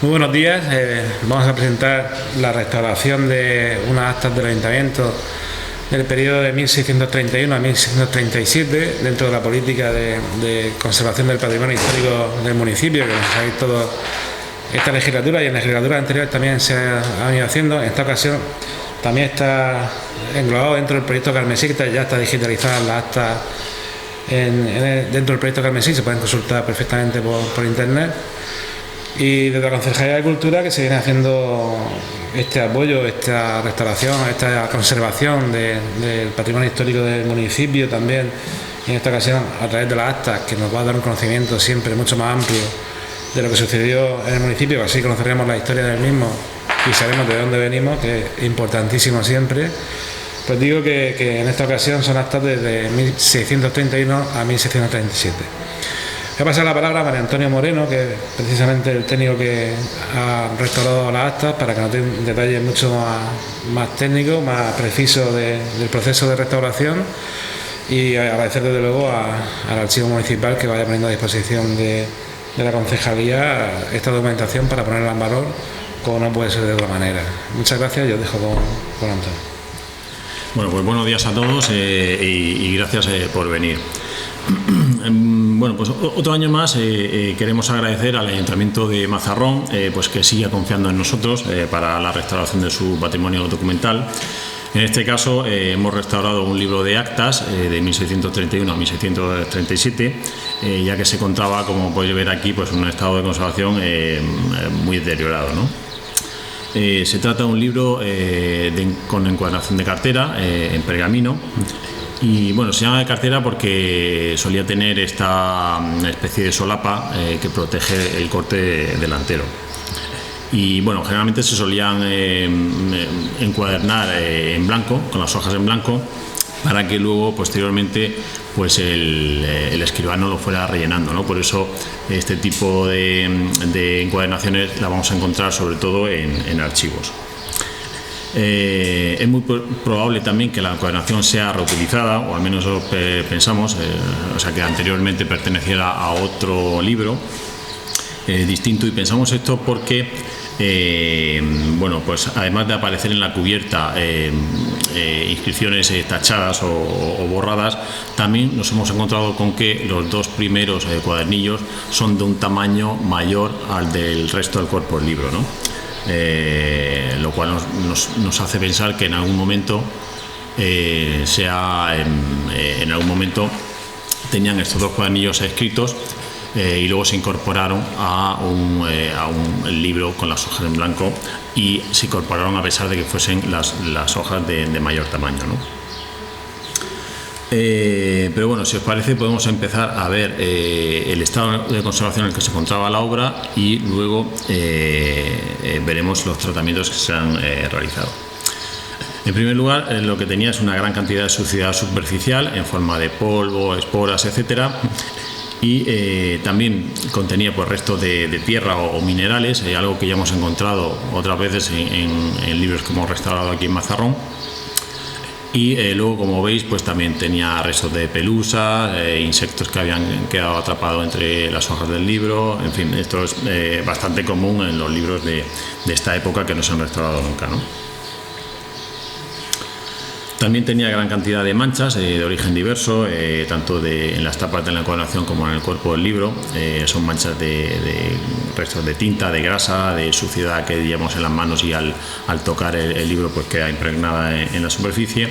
Muy buenos días. Vamos a presentar la restauración de unas actas del Ayuntamiento del periodo de 1631 a 1637 dentro de la política de conservación del patrimonio histórico del municipio, que nos ha visto toda esta legislatura, y en legislaturas anteriores también se ha ido haciendo. En esta ocasión también está englobado dentro del proyecto Carmesí, que ya está digitalizada las actas dentro del proyecto Carmesí, se pueden consultar perfectamente por internet. Y desde la Concejalía de Cultura, que se viene haciendo este apoyo, esta restauración, esta conservación del patrimonio histórico del municipio también, y en esta ocasión a través de las actas, que nos va a dar un conocimiento siempre mucho más amplio de lo que sucedió en el municipio, así conoceremos la historia del mismo y sabemos de dónde venimos, que es importantísimo siempre. Pues digo que en esta ocasión son actas desde 1631 a 1637. Voy a pasar la palabra a María Antonio Moreno, que es precisamente el técnico que ha restaurado las actas, para que nos dé un detalle mucho más técnico, más preciso del proceso de restauración, y agradecer desde luego al Archivo Municipal que vaya poniendo a disposición de la Concejalía esta documentación para ponerla en valor, como no puede ser de otra manera. Muchas gracias, yo os dejo con Antonio. Bueno, pues buenos días a todos y gracias por venir. Bueno, pues otro año más queremos agradecer al Ayuntamiento de Mazarrón pues que siga confiando en nosotros para la restauración de su patrimonio documental. En este caso hemos restaurado un libro de actas de 1631 a 1637, ya que se encontraba, como podéis ver aquí, pues en un estado de conservación muy deteriorado, ¿no? Se trata de un libro con encuadernación de cartera en pergamino. Y bueno, se llama de cartera porque solía tener esta especie de solapa que protege el corte delantero. Y bueno, generalmente se solían encuadernar en blanco, con las hojas en blanco, para que luego posteriormente pues el escribano lo fuera rellenando, ¿no? Por eso este tipo de encuadernaciones la vamos a encontrar sobre todo en archivos. Es muy probable también que la encuadernación sea reutilizada, o al menos eso pensamos, o sea, que anteriormente perteneciera a otro libro distinto, y pensamos esto porque bueno, pues además de aparecer en la cubierta inscripciones tachadas o borradas, también nos hemos encontrado con que los dos primeros cuadernillos son de un tamaño mayor al del resto del cuerpo del libro, ¿no? Lo cual nos hace pensar que en algún momento en algún momento tenían estos dos cuadernillos escritos y luego se incorporaron a un libro con las hojas en blanco, y se incorporaron a pesar de que fuesen las hojas de mayor tamaño, ¿no? Pero bueno, si os parece, podemos empezar a ver el estado de conservación en el que se encontraba la obra, y luego veremos los tratamientos que se han realizado. En primer lugar, lo que tenía es una gran cantidad de suciedad superficial en forma de polvo, esporas, etcétera, y también contenía pues restos de tierra o minerales, algo que ya hemos encontrado otras veces en libros que hemos restaurado aquí en Mazarrón. Y luego, como veis, pues también tenía restos de pelusa, insectos que habían quedado atrapados entre las hojas del libro. En fin, esto es bastante común en los libros de esta época que no se han restaurado nunca, ¿no? También tenía gran cantidad de manchas de origen diverso, tanto en las tapas de la encuadernación como en el cuerpo del libro. Son manchas de restos de tinta, de grasa, de suciedad que digamos en las manos, y al tocar el libro pues queda impregnada en la superficie.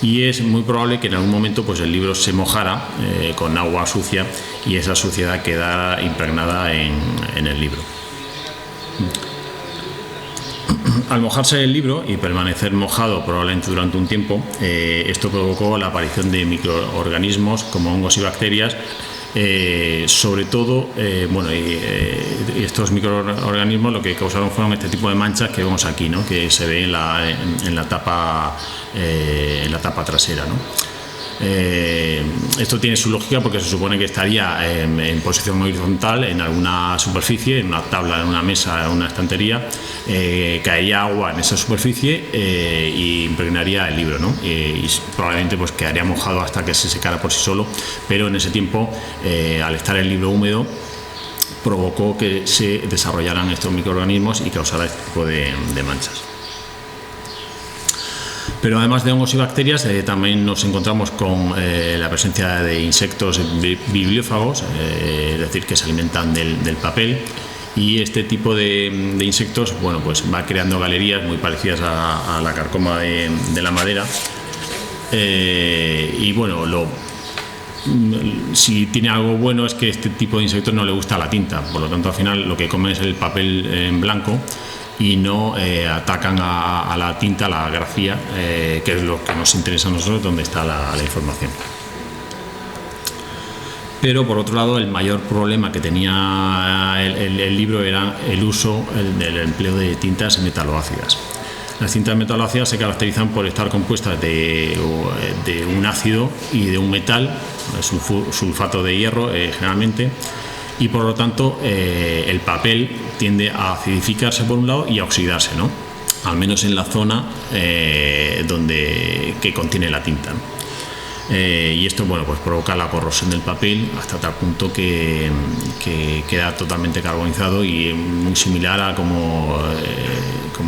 Y es muy probable que en algún momento pues el libro se mojara con agua sucia, y esa suciedad quedara impregnada en el libro. Al mojarse el libro y permanecer mojado probablemente durante un tiempo, esto provocó la aparición de microorganismos como hongos y bacterias, sobre todo, y estos microorganismos lo que causaron fueron este tipo de manchas que vemos aquí, ¿no? Que se ve en la tapa trasera, ¿no? Esto tiene su lógica porque se supone que estaría en posición horizontal en alguna superficie, en una tabla, en una mesa, en una estantería, caería agua en esa superficie y impregnaría el libro, ¿no? Y probablemente pues quedaría mojado hasta que se secara por sí solo, pero en ese tiempo, al estar el libro húmedo, provocó que se desarrollaran estos microorganismos y causara este tipo de manchas. Pero además de hongos y bacterias, también nos encontramos con la presencia de insectos bibliófagos, es decir, que se alimentan del papel, y este tipo de insectos, bueno, pues va creando galerías muy parecidas a la carcoma de la madera, y bueno, si tiene algo bueno es que este tipo de insectos no le gusta la tinta, por lo tanto al final lo que comen es el papel en blanco y no atacan a la tinta, a la grafía, que es lo que nos interesa a nosotros, donde está la información. Pero por otro lado, el mayor problema que tenía el libro era el uso, el empleo de tintas metaloácidas. Las tintas metaloácidas se caracterizan por estar compuestas de un ácido y de un metal, sulfato de hierro generalmente, y por lo tanto el papel tiende a acidificarse por un lado y a oxidarse, ¿no? Al menos en la zona que contiene la tinta, ¿no? Y esto, bueno, pues provoca la corrosión del papel hasta tal punto que queda totalmente carbonizado y muy similar a como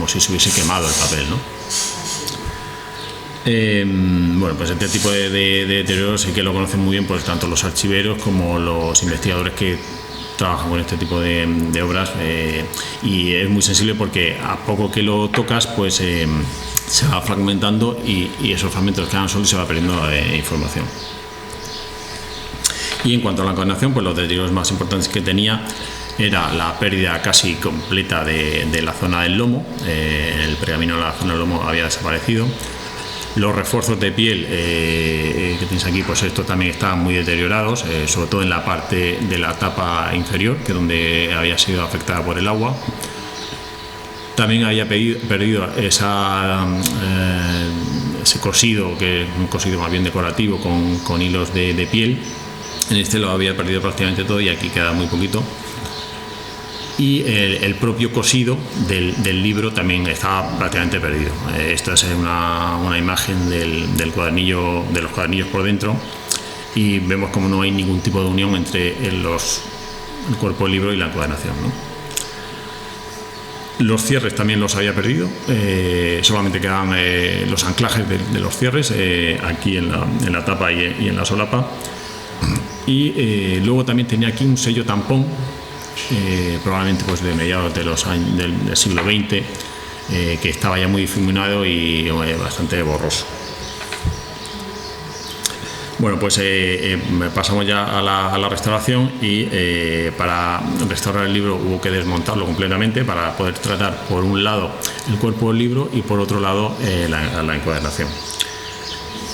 si se hubiese quemado el papel, ¿no? Bueno, pues este tipo de deterioro sí que lo conocen muy bien, pues tanto los archiveros como los investigadores que trabajan con este tipo de obras, y es muy sensible porque a poco que lo tocas, pues se va fragmentando y esos fragmentos quedan solos y se va perdiendo información. Y en cuanto a la encuadernación, pues los deterioros más importantes que tenía era la pérdida casi completa de la zona del lomo. El pergamino de la zona del lomo había desaparecido. Los refuerzos de piel que tenéis aquí, pues estos también estaban muy deteriorados, sobre todo en la parte de la tapa inferior, que es donde había sido afectada por el agua. También había perdido ese cosido, que es un cosido más bien decorativo con hilos de piel. En este lo había perdido prácticamente todo y aquí queda muy poquito. Y el propio cosido del libro también estaba prácticamente perdido. Esta es una imagen de los cuadernillos por dentro, y vemos como no hay ningún tipo de unión entre el cuerpo del libro y la encuadernación, ¿no? Los cierres también los había perdido, solamente quedaban los anclajes de los cierres aquí en la tapa y en la solapa. Y luego también tenía aquí un sello tampón, probablemente pues de mediados del siglo XX, que estaba ya muy difuminado y bastante borroso. Bueno, pues pasamos ya a la restauración, y para restaurar el libro hubo que desmontarlo completamente para poder tratar por un lado el cuerpo del libro y por otro lado la encuadernación.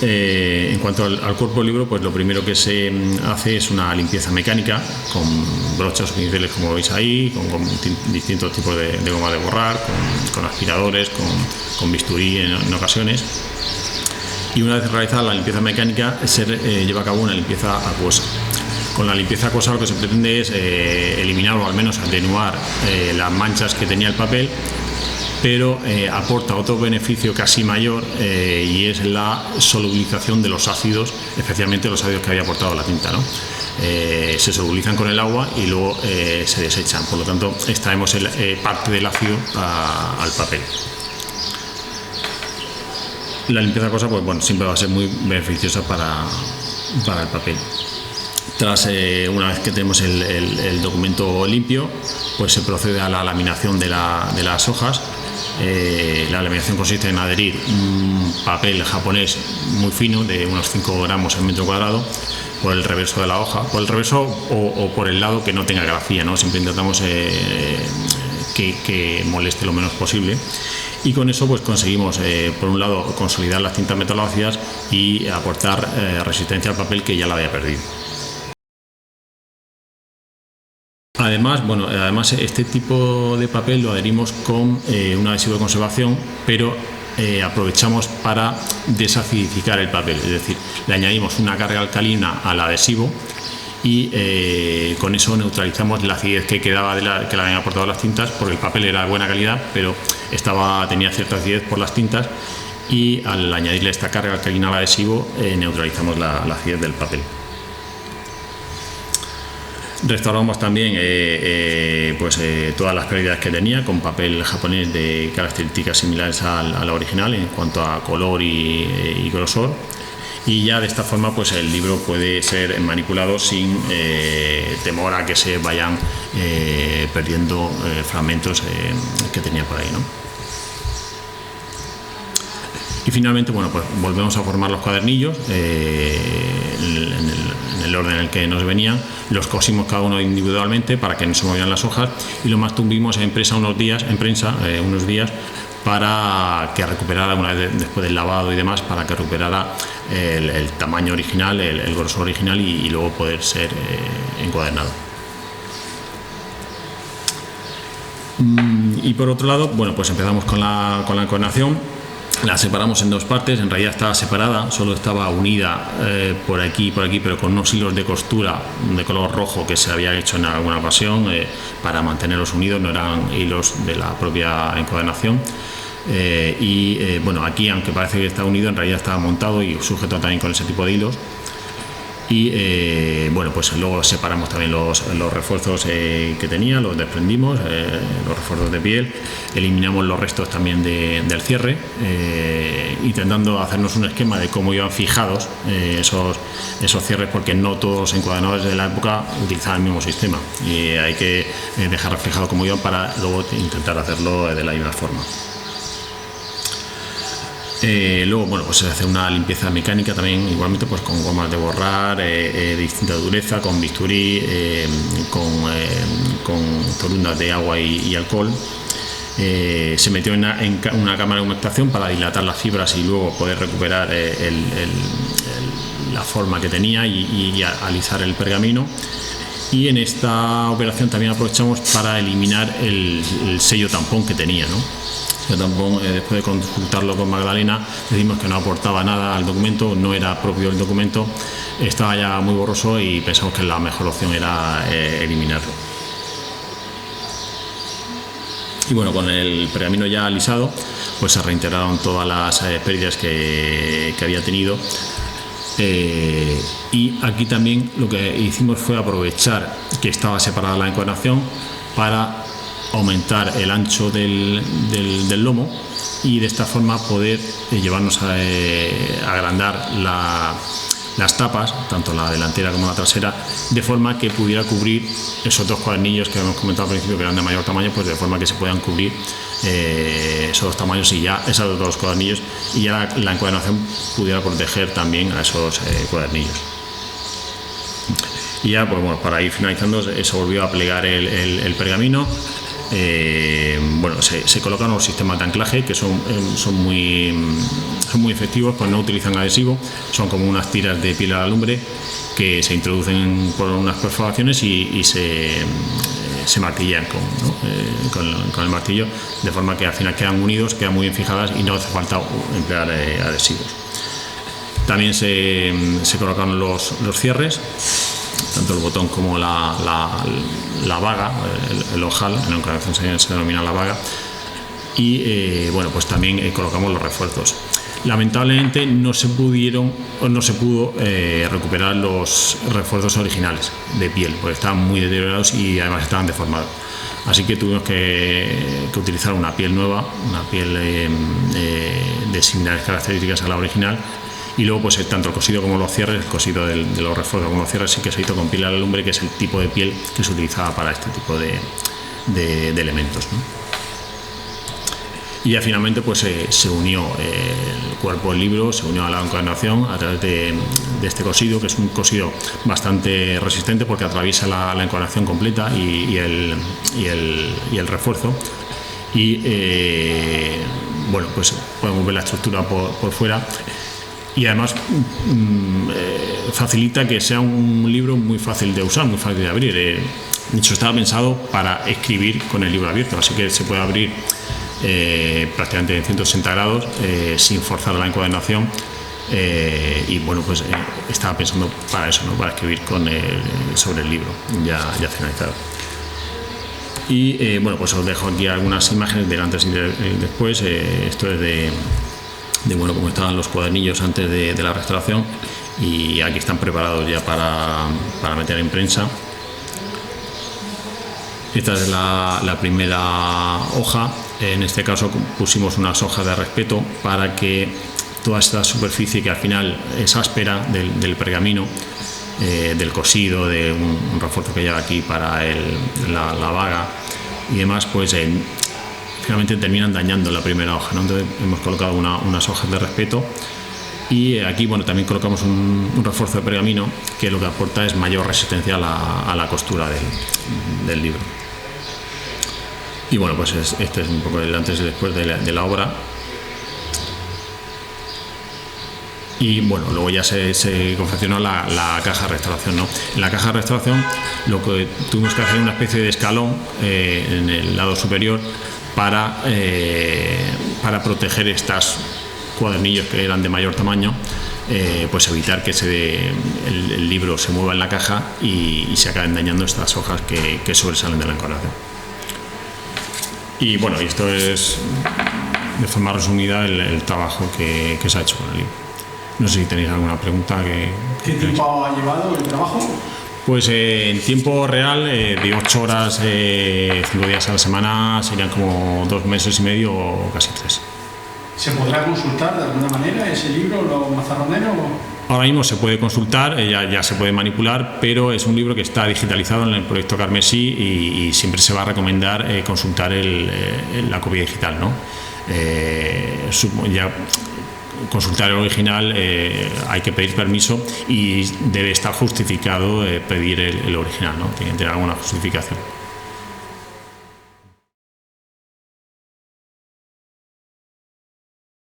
En cuanto al cuerpo del libro, pues lo primero que se hace es una limpieza mecánica con brochas o pinceles, como veis ahí, con distintos tipos de goma de borrar, con aspiradores, con bisturí en ocasiones. Y una vez realizada la limpieza mecánica, se lleva a cabo una limpieza acuosa. Con la limpieza acuosa lo que se pretende es eliminar o al menos atenuar las manchas que tenía el papel, pero aporta otro beneficio casi mayor, y es la solubilización de los ácidos, especialmente los ácidos que había aportado la tinta, ¿no? Se solubilizan con el agua y luego se desechan, por lo tanto extraemos parte del ácido al papel. La limpieza acuosa, pues bueno, siempre va a ser muy beneficiosa para el papel. Una vez que tenemos el documento limpio, pues se procede a la laminación de las hojas. La laminación consiste en adherir un papel japonés muy fino, de unos 5 gramos al metro cuadrado, por el reverso de la hoja, por el reverso o por el lado que no tenga grafía, ¿no? Siempre intentamos que moleste lo menos posible. Y con eso pues conseguimos, por un lado, consolidar las tintas metaloácidas y aportar resistencia al papel que ya la había perdido. Además, este tipo de papel lo adherimos con un adhesivo de conservación, pero aprovechamos para desacidificar el papel, es decir, le añadimos una carga alcalina al adhesivo y con eso neutralizamos la acidez que quedaba que le habían aportado las tintas, porque el papel era de buena calidad, pero tenía cierta acidez por las tintas, y al añadirle esta carga alcalina al adhesivo neutralizamos la acidez del papel. Restauramos también todas las pérdidas que tenía con papel japonés de características similares a la original en cuanto a color y grosor, y ya de esta forma pues el libro puede ser manipulado sin temor a que se vayan perdiendo fragmentos que tenía por ahí, ¿no? Y finalmente, bueno, pues volvemos a formar los cuadernillos en el orden en el que nos venían, los cosimos cada uno individualmente para que no se movieran las hojas y lo mantuvimos en prensa unos días para que recuperara, una vez después del lavado y demás, para que recuperara el tamaño original, el grosor original y luego poder ser encuadernado. Y por otro lado, bueno, pues empezamos con la encuadernación. La separamos en dos partes, en realidad estaba separada, solo estaba unida por aquí, pero con unos hilos de costura de color rojo que se había hecho en alguna ocasión para mantenerlos unidos, no eran hilos de la propia encuadernación. Bueno, aquí, aunque parece que está unido, en realidad estaba montado y sujeto también con ese tipo de hilos. Y bueno, pues luego separamos también los refuerzos que tenía, los desprendimos, los refuerzos de piel, eliminamos los restos también del cierre, intentando hacernos un esquema de cómo iban fijados esos cierres, porque no todos los encuadernadores de la época utilizaban el mismo sistema y hay que dejar reflejado cómo iban para luego intentar hacerlo de la misma forma. Luego, bueno, pues se hace una limpieza mecánica también, igualmente pues con gomas de borrar de distinta dureza, con bisturí, con torundas de agua y alcohol. Se metió en una cámara de humectación para dilatar las fibras y luego poder recuperar la forma que tenía y alisar el pergamino. Y en esta operación también aprovechamos para eliminar el sello tampón que tenía, ¿no? El tampón, después de consultarlo con Magdalena, decimos que no aportaba nada al documento, no era propio del documento, estaba ya muy borroso y pensamos que la mejor opción era eliminarlo. Y bueno, con el pergamino ya alisado, pues se reintegraron todas las pérdidas que había tenido. Y aquí también lo que hicimos fue aprovechar que estaba separada la encuadernación para aumentar el ancho del lomo y de esta forma poder llevarnos a agrandar las tapas, tanto la delantera como la trasera, de forma que pudiera cubrir esos dos cuadernillos que hemos comentado al principio que eran de mayor tamaño, pues de forma que se puedan cubrir esos dos tamaños y ya esos dos cuadernillos, y ya la encuadernación pudiera proteger también a esos cuadernillos. Y ya, pues bueno, para ir finalizando, se volvió a plegar el pergamino. Bueno, se colocan los sistemas de anclaje que son muy efectivos, pues no utilizan adhesivo, son como unas tiras de piel a la lumbre que se introducen por unas perforaciones y se martillan con el martillo, de forma que al final quedan unidos, quedan muy bien fijadas y no hace falta emplear adhesivos. También se colocan los cierres, tanto el botón como la vaga, el ojal, en la encuadernación se denomina la vaga, y bueno, pues también colocamos los refuerzos. Lamentablemente no se pudo recuperar los refuerzos originales de piel, porque estaban muy deteriorados y además estaban deformados. Así que tuvimos que utilizar una piel nueva, una piel de similares características a la original. Y luego, pues tanto el cosido como los cierres, el cosido de los refuerzos como los cierres, sí que se hizo con piel a la lumbre, que es el tipo de piel que se utilizaba para este tipo de elementos, ¿no? Y ya finalmente pues se unió el cuerpo del libro, se unió a la encuadernación a través de este cosido, que es un cosido bastante resistente porque atraviesa la encuadernación completa y el refuerzo. Y bueno, pues podemos ver la estructura por fuera. Y además facilita que sea un libro muy fácil de usar, muy fácil de abrir. De hecho, estaba pensado para escribir con el libro abierto, así que se puede abrir prácticamente en 160 grados sin forzar la encuadernación. Y bueno, pues estaba pensando para eso, ¿no? Para escribir sobre el libro ya finalizado. Y bueno, pues os dejo aquí algunas imágenes del antes y del después. Esto es de bueno, cómo estaban los cuadernillos antes de la restauración, y aquí están preparados ya para meter en prensa. Esta es la primera hoja. En este caso pusimos unas hojas de respeto para que toda esta superficie, que al final es áspera del pergamino, del cosido, de un refuerzo que lleva aquí para la vaga y demás, pues finalmente terminan dañando la primera hoja, ¿no? Entonces hemos colocado unas hojas de respeto, y aquí también colocamos un refuerzo de pergamino que lo que aporta es mayor resistencia a la costura del libro. Y pues este es un poco el antes y después de la obra. Y luego ya se confeccionó la caja de restauración, ¿no? En la caja de restauración lo que tuvimos que hacer una especie de escalón en el lado superior para proteger estos cuadernillos que eran de mayor tamaño, pues evitar que el libro se mueva en la caja y se acaben dañando estas hojas que sobresalen de la encuadernación. Y esto es de forma resumida el trabajo que se ha hecho con el libro. No sé si tenéis alguna pregunta. ¿Qué tiempo ha llevado el trabajo? Pues en tiempo real, de 8 horas, 5 días a la semana, serían como 2 meses y medio o casi 3. ¿Se podrá consultar de alguna manera ese libro, los mazarroneros? Ahora mismo se puede consultar, ya se puede manipular, pero es un libro que está digitalizado en el proyecto Carmesí y siempre se va a recomendar consultar la copia digital, ¿no? Ya consultar el original hay que pedir permiso y debe estar justificado pedir el original, ¿no? Tiene que tener alguna justificación.